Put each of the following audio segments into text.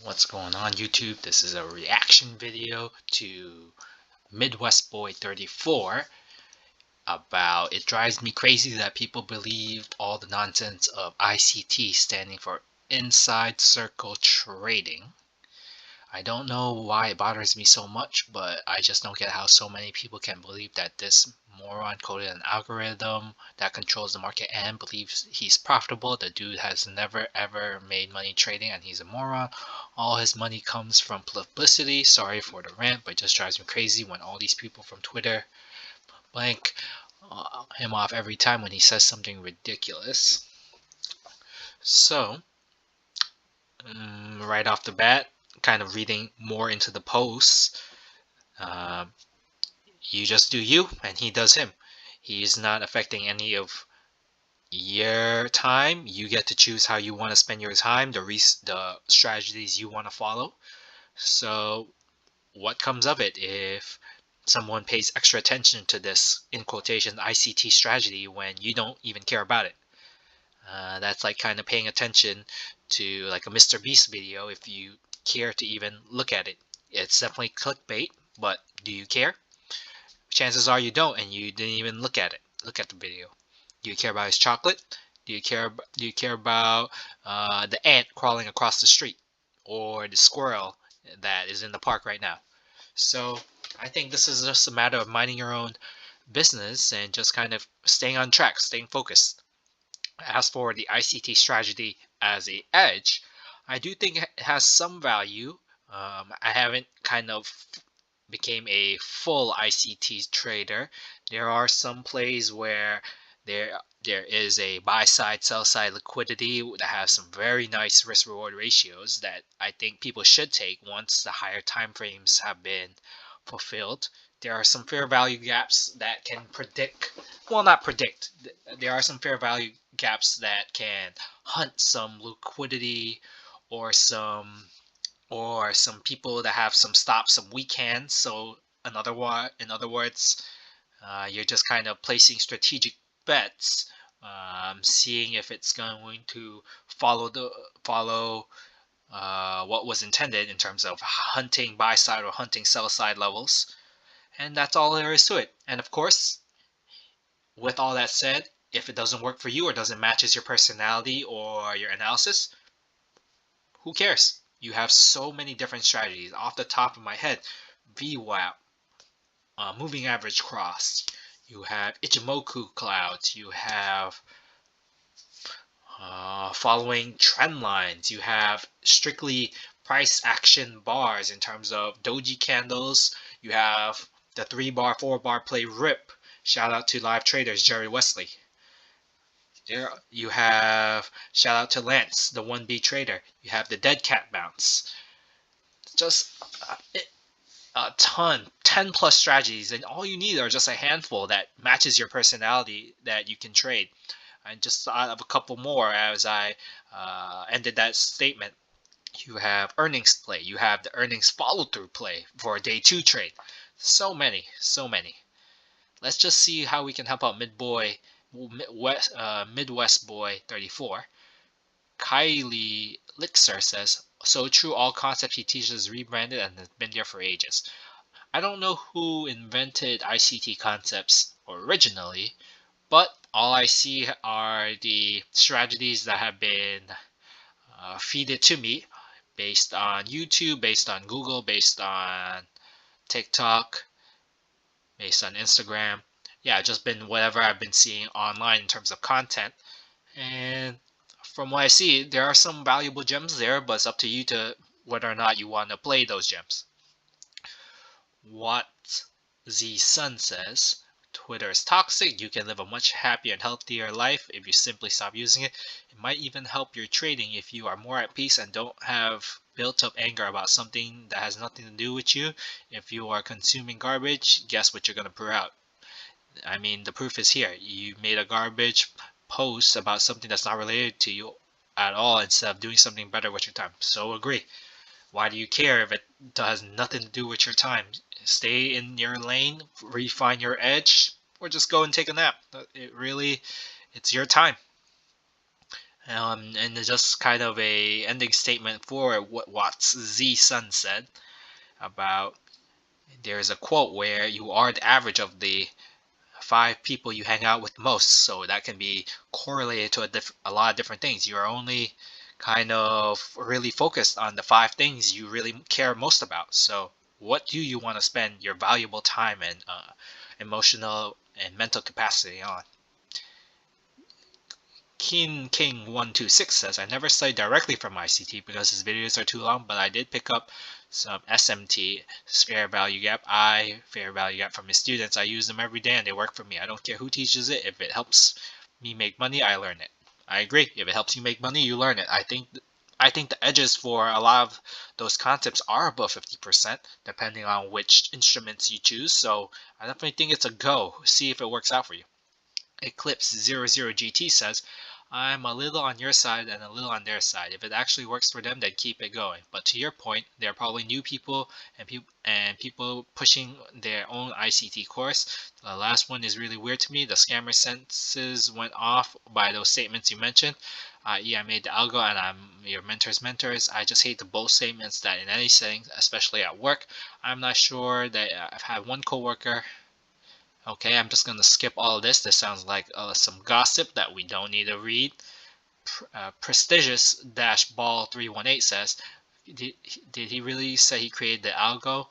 What's going on YouTube? This is a reaction video to Midwest Boy 34 about it drives me crazy that people believed all the nonsense of ICT standing for Inside Circle Trading. I don't know why it bothers me so much, but I just don't get how so many people can believe that this moron coded an algorithm that controls the market and believes he's profitable. The dude has never ever made money trading and he's a moron. All his money comes from publicity. Sorry for the rant, but it just drives me crazy when all these people from Twitter blank him off every time when he says something ridiculous. So, right off the bat, kind of reading more into the posts, you just do you and he does him. He's not affecting any of your time. You get to choose how you want to spend your time, the strategies you want to follow. So what comes of it if someone pays extra attention to this, in quotation, ICT strategy when you don't even care about it? That's like kind of paying attention to like a Mr. Beast video if you care to even look at it. It's definitely clickbait, but do you care? Chances are you don't, and you didn't even look at it. Look at the video. Do you care about his chocolate? Do you care about the ant crawling across the street, or the squirrel that is in the park right now? So I think this is just a matter of minding your own business and just kind of staying on track, staying focused. As for the ICT strategy as a edge, I do think it has some value. I haven't kind of became a full ICT trader. There are some plays where there is a buy side, sell side liquidity that has some very nice risk reward ratios that I think people should take once the higher time frames have been fulfilled. There are some fair value gaps that can predict, well, not predict, there are some fair value gaps that can hunt some liquidity or some people that have some stops, some weak hands. So in other words, you're just kind of placing strategic bets, seeing if it's going to follow what was intended in terms of hunting buy side or hunting sell side levels, and that's all there is to it. And of course, with all that said, if it doesn't work for you or doesn't matches your personality or your analysis, who cares? You have so many different strategies. Off the top of my head, VWAP, moving average cross. You have Ichimoku clouds. You have following trend lines. You have strictly price action bars in terms of doji candles. You have the 3-bar, 4-bar play rip. Shout out to live traders Jerry Wesley. There you have, shout out to Lance, the 1B trader. You have the dead cat bounce. Just a ton, 10 plus strategies, and all you need are just a handful that matches your personality that you can trade. I just thought of a couple more as I ended that statement. You have earnings play. You have the earnings follow through play for a day 2 trade. So many, so many. Let's just see how we can help out Midwest Boy 34. Kylie Lixer says, so true, all concepts he teaches is rebranded and has been there for ages. I don't know who invented ICT Concepts originally, but all I see are the strategies that have been feeded to me based on YouTube, based on Google, based on TikTok, based on Instagram. Yeah, just been whatever I've been seeing online in terms of content. And from what I see, there are some valuable gems there, but it's up to you to whether or not you want to play those gems. What Z Sun says, Twitter is toxic. You can live a much happier and healthier life if you simply stop using it. It might even help your trading if you are more at peace and don't have built up anger about something that has nothing to do with you. If you are consuming garbage, guess what you're going to pour out? I mean, the proof is here. You made a garbage post about something that's not related to you at all instead of doing something better with your time. So agree. Why do you care if it has nothing to do with your time? Stay in your lane, refine your edge, or just go and take a nap. It's your time. And it's just kind of a ending statement for what Watts Z Sun said about there's a quote where you are the average of the 5 people you hang out with most. So that can be correlated to a lot of different things. You're only kind of really focused on the 5 things you really care most about. So what do you want to spend your valuable time and emotional and mental capacity on? King126 says, I never studied directly from ICT because his videos are too long, but I did pick up some SMT, fair value gap, fair value gap from his students. I use them every day and they work for me. I don't care who teaches it. If it helps me make money, I learn it. I agree. If it helps you make money, you learn it. I think the edges for a lot of those concepts are above 50%, depending on which instruments you choose. So I definitely think it's a go. See if it works out for you. Eclipse00GT says, I'm a little on your side and a little on their side. If it actually works for them, then keep it going. But to your point, there are probably new people and people pushing their own ICT course. The last one is really weird to me. The scammer senses went off by those statements you mentioned. I made the algo and I'm your mentor's mentors. I just hate the bold statements that in any setting, especially at work, I'm not sure that I've had one coworker. Okay, I'm just going to skip all of this. This sounds like some gossip that we don't need to read. Prestigious-ball318 says, did he really say he created the algo?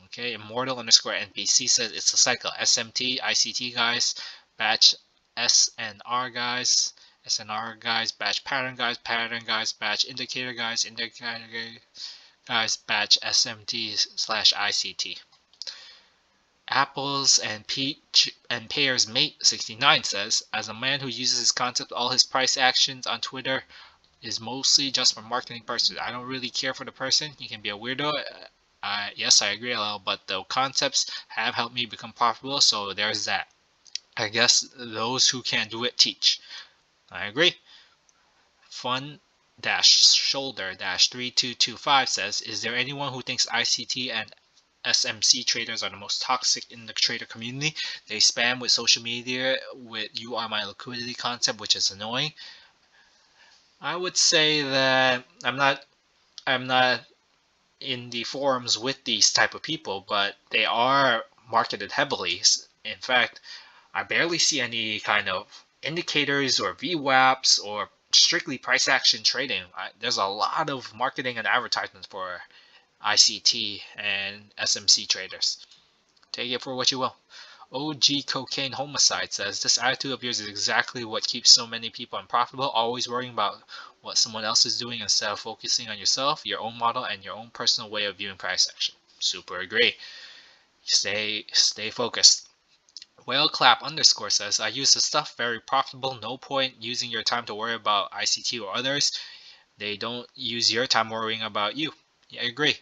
Okay, immortal_NPC says it's a cycle. SMT, ICT guys, batch SNR guys, batch pattern guys, batch indicator guys, batch SMT/ICT. Apples and peach and pears mate 69 says, as a man who uses his concept, all his price actions on Twitter is mostly just for marketing purposes. I don't really care for the person. He can be a weirdo. Yes, I agree a little, but the concepts have helped me become profitable, so there's that. I guess those who can do it teach. I agree. Fun-shoulder-3225 says, is there anyone who thinks ICT and SMC traders are the most toxic in the trader community? They spam with social media with you are my liquidity concept, which is annoying. I would say that I'm not in the forums with these type of people, but they are marketed heavily. In fact, I barely see any kind of indicators or VWAPs or strictly price action trading. There's a lot of marketing and advertisements for ICT and SMC traders. Take it for what you will. OG Cocaine Homicide says, this attitude of yours is exactly what keeps so many people unprofitable, always worrying about what someone else is doing instead of focusing on yourself, your own model, and your own personal way of viewing price action. Super agree. Stay focused. Whale_clap_ says, I use the stuff, very profitable, no point using your time to worry about ICT or others. They don't use your time worrying about you. Yeah, I agree.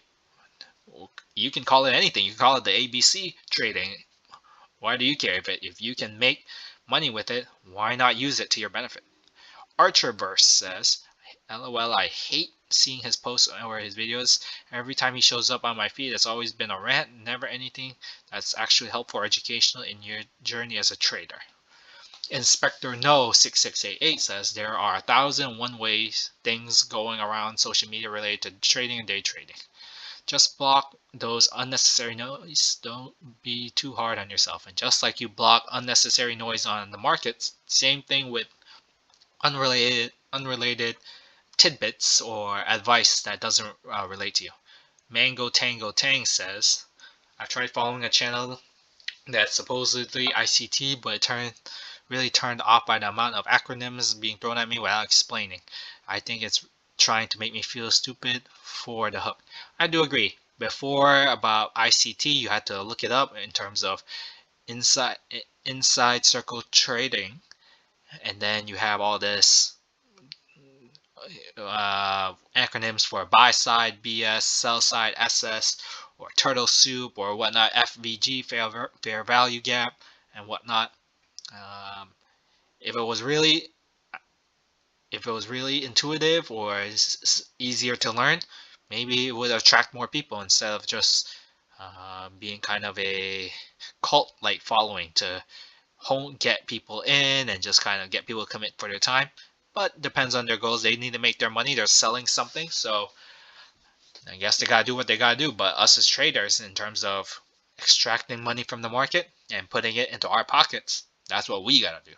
You can call it anything. You can call it the ABC trading. Why do you care? If you can make money with it, why not use it to your benefit? Archerverse says, LOL, I hate seeing his posts or his videos. Every time he shows up on my feed, it's always been a rant, never anything that's actually helpful or educational in your journey as a trader. Inspector No 6688 says, there are 1,001 ways things going around social media related to trading and day trading. Just block those unnecessary noise. Don't be too hard on yourself. And just like you block unnecessary noise on the markets, same thing with unrelated tidbits or advice that doesn't relate to you. Mango Tango Tang says, I tried following a channel that's supposedly ICT, but it really turned off by the amount of acronyms being thrown at me without explaining. I think it's trying to make me feel stupid for the hook. I do agree. Before about ICT, you had to look it up in terms of inside circle trading, and then you have all this acronyms for buy side BS, sell side SS, or turtle soup or whatnot, FVG, fair value gap, and whatnot. Um, if it was really intuitive or easier to learn, maybe it would attract more people instead of just being kind of a cult-like following to get people in and just kind of get people to commit for their time. but depends on their goals. They need to make their money. They're selling something, so I guess they gotta do what they gotta do. But us as traders, in terms of extracting money from the market and putting it into our pockets, that's what we gotta do.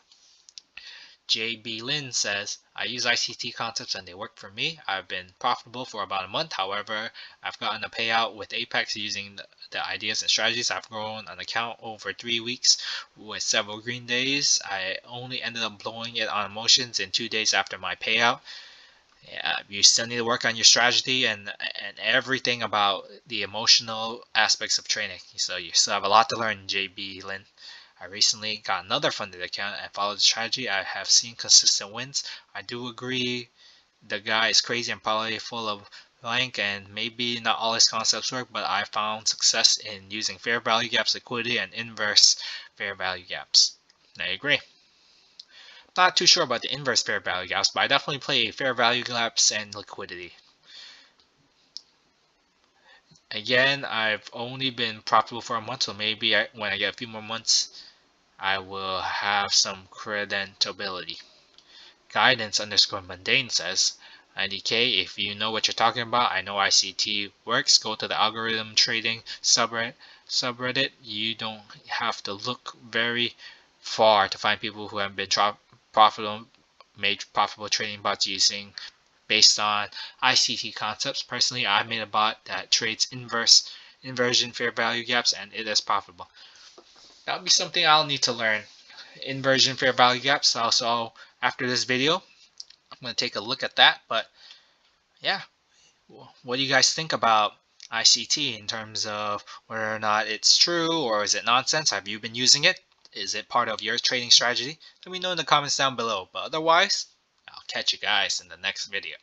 JB Lin says, I use ICT concepts and they work for me. I've been profitable for about a month. However, I've gotten a payout with Apex using the ideas and strategies. I've grown an account over 3 weeks with several green days. I only ended up blowing it on emotions in 2 days after my payout. Yeah, you still need to work on your strategy and everything about the emotional aspects of trading. So you still have a lot to learn, JB Lin. I recently got another funded account and followed the strategy. I have seen consistent wins. I do agree the guy is crazy and probably full of blank and maybe not all his concepts work, but I found success in using fair value gaps, liquidity, and inverse fair value gaps. I agree. Not too sure about the inverse fair value gaps, but I definitely play fair value gaps and liquidity. Again, I've only been profitable for a month, so maybe when I get a few more months, I will have some creditability. Guidance underscore mundane says, IDK, if you know what you're talking about, I know ICT works. Go to the algorithm trading subreddit. You don't have to look very far to find people who have been profitable, made profitable trading bots using based on ICT concepts. Personally, I made a bot that trades inversion fair value gaps, and it is profitable. That'll be something I'll need to learn. Inversion fair value gaps. Also, after this video, I'm going to take a look at that. But yeah, what do you guys think about ICT in terms of whether or not it's true or is it nonsense? Have you been using it? Is it part of your trading strategy? Let me know in the comments down below. But otherwise, I'll catch you guys in the next video.